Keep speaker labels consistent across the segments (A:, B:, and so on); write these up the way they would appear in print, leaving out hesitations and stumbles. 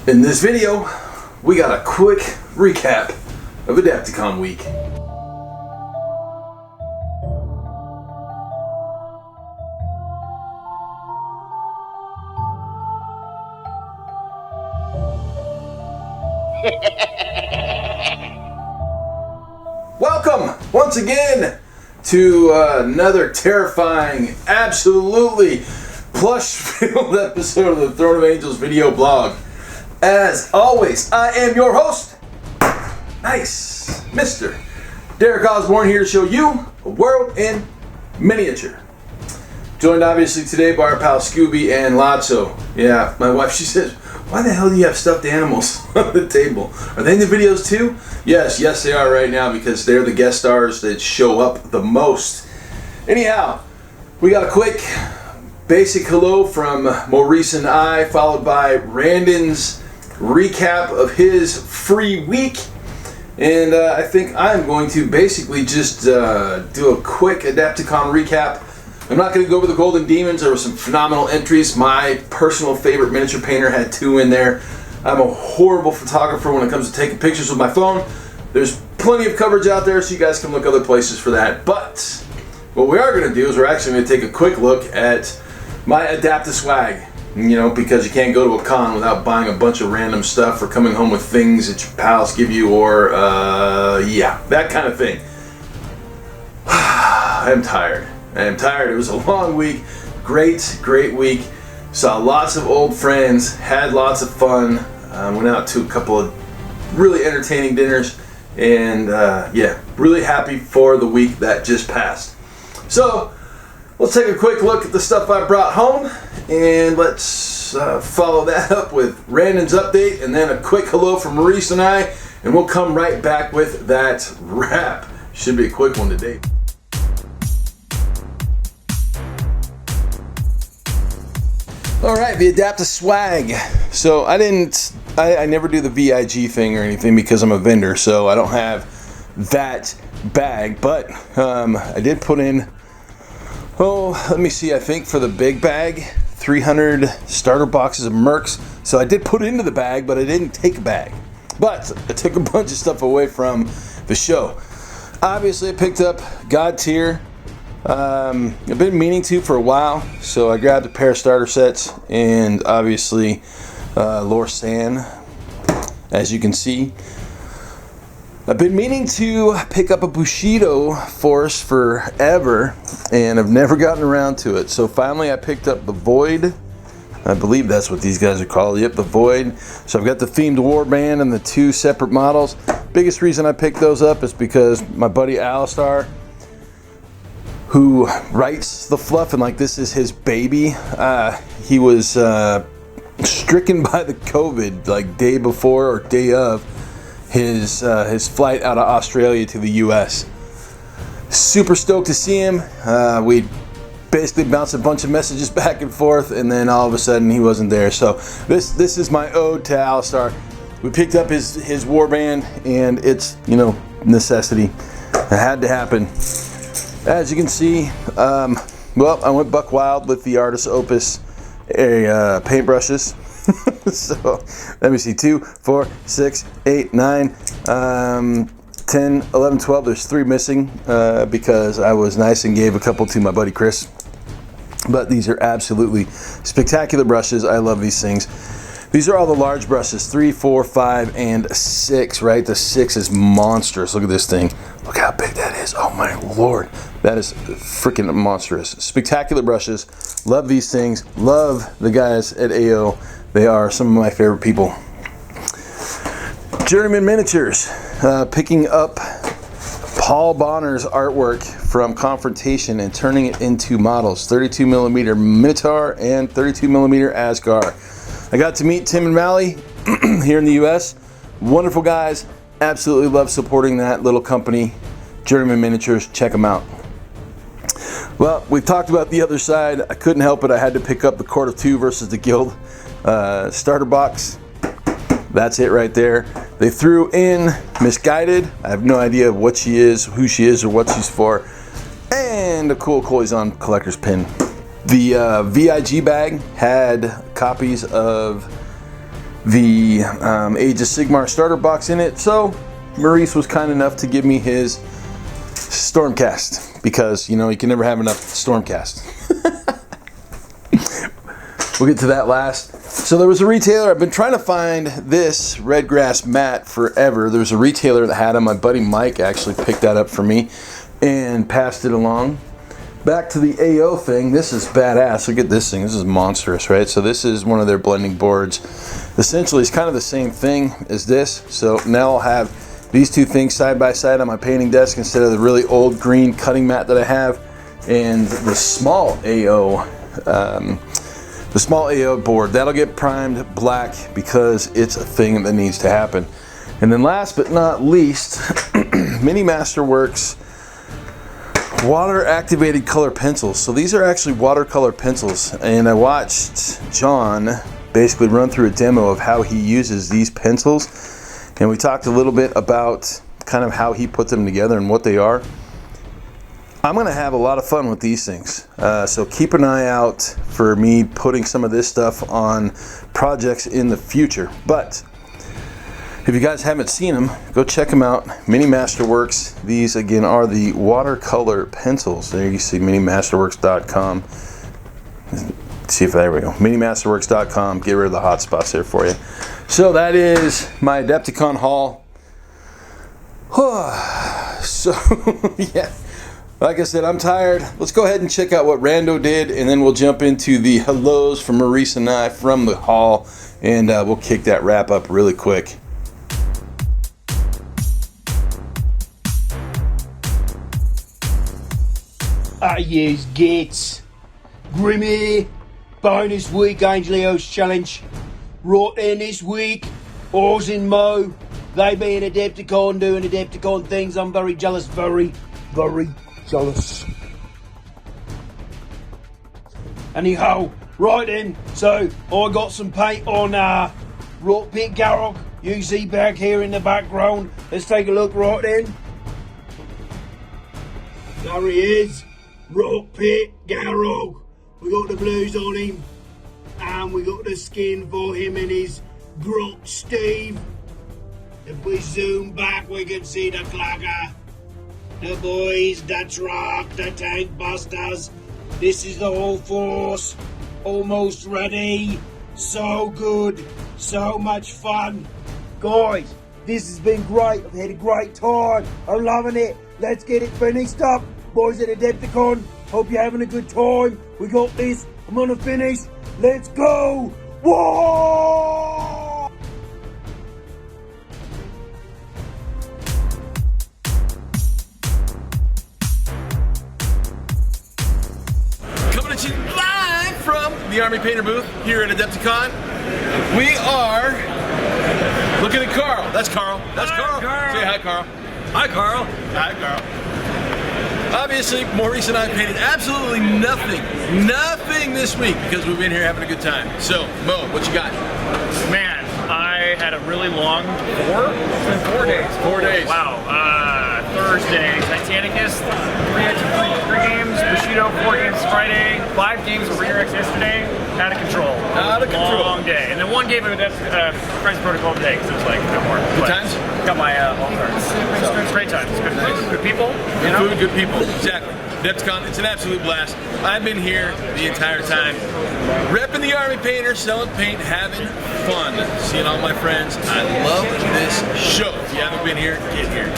A: In this video, we got a quick recap of Adepticon week. Welcome once again to another terrifying, absolutely plush-filled episode of the ToA Angels video blog. As always, I am your host, Mr. Derek Osborne, here to show you a world in miniature. Joined obviously today by our pal Scooby and Lotso. Yeah, my wife, she says, why the hell do you have stuffed animals on the table? Are they in the videos too? Yes, they are right now because they're the guest stars that show up the most. Anyhow, we got a quick basic hello from Maurice and I, followed by Randon's recap of his free week. And I think I'm going to basically just do a quick Adepticon recap. I'm not going to go over the Golden Demons. There were some phenomenal entries. My personal favorite miniature painter had 2 in there. I'm a horrible photographer when it comes to taking pictures with my phone. There's plenty of coverage out there, so you guys can look other places for that. But what we are going to do is we're actually going to take a quick look at my Adapta-Swag. You know, because you can't go to a con without buying a bunch of random stuff or coming home with things that your pals give you or, yeah, that kind of thing. I'm tired. It was a long week. Great week. Saw lots of old friends. Had lots of fun. Went out to a couple of really entertaining dinners. And, yeah, really happy for the week that just passed. So, let's take a quick look at the stuff I brought home. And let's follow that up with Randon's update. And then a quick hello from Maurice and I. And we'll come right back with that wrap. Should be a quick one today. Alright, the Adapta-Swag. So I never do the VIG thing or anything because I'm a vendor, so I don't have that bag. But I did put in, let me see, I think for the big bag, 300 starter boxes of Mercs. So I did put into the bag, but I didn't take a bag. But I took a bunch of stuff away from the show. Obviously, I picked up God Tier. I've been meaning to for a while, so I grabbed a pair of starter sets, and obviously Lorsan, as you can see. I've been meaning to pick up a Bushido Force forever, and I've never gotten around to it. So finally I picked up the Void. I believe that's what these guys are called. Yep, the Void. So I've got the themed warband and the 2 separate models. Biggest reason I picked those up is because my buddy Alistar, who writes the fluff, and like this is his baby. He was stricken by the COVID like day before or day of his flight out of Australia to the US. Super stoked to see him. We basically bounced a bunch of messages back and forth, and then all of a sudden he wasn't there. So this is my ode to Alistar. We picked up his warband, and it's, you know, necessity. It had to happen. As you can see, well, I went buck wild with the Artist Opus paintbrushes. So, let me see, 2, 4, 6, 8, 9, 10, 11, 12. There's 3 missing because I was nice and gave a couple to my buddy Chris. But these are absolutely spectacular brushes. I love these things. These are all the large brushes, 3, 4, 5, and 6, right? The 6 is monstrous. Look at this thing. Look how big that is. Oh my Lord. That is freaking monstrous. Spectacular brushes. Love these things. Love the guys at AO. They are some of my favorite people. Journeyman Miniatures. Picking up Paul Bonner's artwork from Confrontation and turning it into models. 32mm Minotaur and 32mm Asgar. I got to meet Tim and Mally here in the US. Wonderful guys. Absolutely love supporting that little company. Journeyman Miniatures. Check them out. Well, we've talked about the other side. I couldn't help it. I had to pick up the Court of Two versus the Guild starter box. That's it right there. They threw in Misguided. I have no idea what she is, who she is, or what she's for. And a cool Coizon collector's pin. The VIG bag had copies of the Age of Sigmar starter box in it. So Maurice was kind enough to give me his Stormcast, because you know you can never have enough Stormcast. We'll get to that last. So there was a retailer, I've been trying to find this Redgrass mat forever. There was a retailer that had them. My buddy Mike actually picked that up for me and passed it along. Back to the AO thing, this is badass. Look at this thing, this is monstrous, right? So this is one of their blending boards. Essentially it's kind of the same thing as this. So now I'll have these two things side by side on my painting desk instead of the really old green cutting mat that I have, and the small AO board. That'll get primed black because it's a thing that needs to happen. And then last but not least, Mini Masterworks water activated color pencils. So these are actually watercolor pencils, and I watched John basically run through a demo of how he uses these pencils, and we talked a little bit about kind of how he put them together and what they are. I'm gonna have a lot of fun with these things, so keep an eye out for me putting some of this stuff on projects in the future. But if you guys haven't seen them, go check them out. Mini Masterworks. These again are the watercolor pencils. There you see minimasterworks.com. See if there we go. Minimasterworks.com. Get rid of the hot spots there for you. So that is my Adepticon haul. So yeah. Like I said, I'm tired. Let's go ahead and check out what Rando did, and then we'll jump into the hellos from Maurice and I from the hall, and we'll kick that wrap up really quick.
B: I use Gates. Grimmy. Bonus week Angel Host Challenge. Right in this week. Oz and Mo. They be in Adepticon doing Adepticon things. I'm very jealous. Very jealous. Anyhow, right in. So I got some paint on Rock Pit Garrock. You see back here in the background. Let's take a look right in. There he is. Rock Pit Garrock. We got the blues on him. And we got the skin for him and his Grok Steve. If we zoom back, we can see the clacker. The boys, the truck, the tank busters. This is the whole force. Almost ready. So good. So much fun. Guys, this has been great. I've had a great time. I'm loving it. Let's get it finished up. Boys at Adepticon, hope you're having a good time. We got this. I'm gonna finish. Let's go. Whoa!
A: Coming at you live from the Army Painter booth here at Adepticon. We are looking at Carl. That's Carl. That's Carl. Say hi, Carl. Hi, Carl. Hi, Carl. Obviously, Maurice and I painted absolutely nothing this week because we've been here having a good time. So, Mo, what you got?
C: Man, I had a really long 4 days.
A: 4 days.
C: Wow. Thursday, Titanicus, 3 games, Bushido, 4 games Friday, 5 games of Rear X yesterday, out of control.
A: Out of control.
C: Long day. And then 1 game of Crisis Protocol today because it was like no more.
A: Good times?
C: Got my all cards. So it's great times. Good food, good people.
A: Good food, good people. Exactly. Adepticon, it's an absolute blast. I've been here the entire time, repping the Army Painter, selling paint, having fun, seeing all my friends. I love this show. If you haven't been here, get here.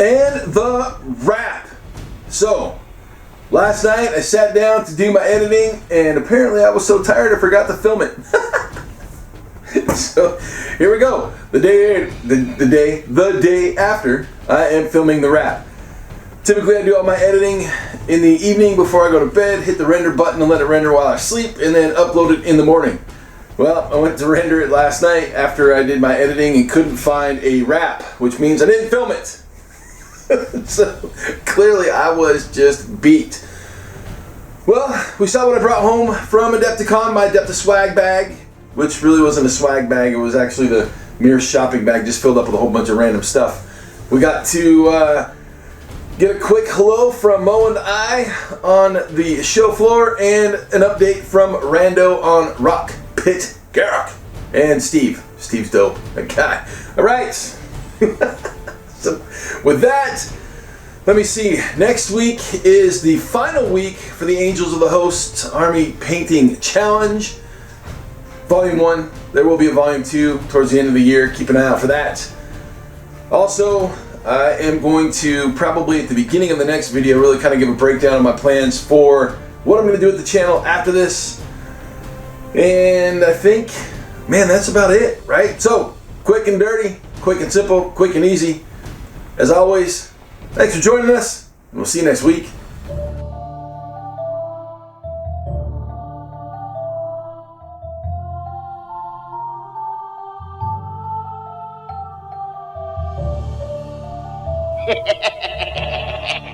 A: And the wrap. So, last night I sat down to do my editing, and apparently I was so tired I forgot to film it. So here we go. The day after I am filming the wrap. Typically I do all my editing in the evening before I go to bed, hit the render button and let it render while I sleep, and then upload it in the morning. Well, I went to render it last night after I did my editing and couldn't find a wrap, which means I didn't film it. So clearly I was just beat. Well, we saw what I brought home from Adepticon, my Adepta-Swag bag, which really wasn't a swag bag, it was actually the mere shopping bag just filled up with a whole bunch of random stuff. We got to Get a quick hello from Mo and I on the show floor, and an update from Rando on Rock Pit Garrock. And Steve's dope, that guy. All right. So with that, let me see. Next week is the final week for the Angels of the Host Army Painting Challenge. Volume 1. There will be a Volume 2 towards the end of the year. Keep an eye out for that. Also, I am going to probably at the beginning of the next video really kind of give a breakdown of my plans for what I'm going to do with the channel after this. And I think, man, that's about it, right? So, quick and dirty, quick and simple, quick and easy. As always, thanks for joining us, and we'll see you next week.
D: Ha ha ha ha ha!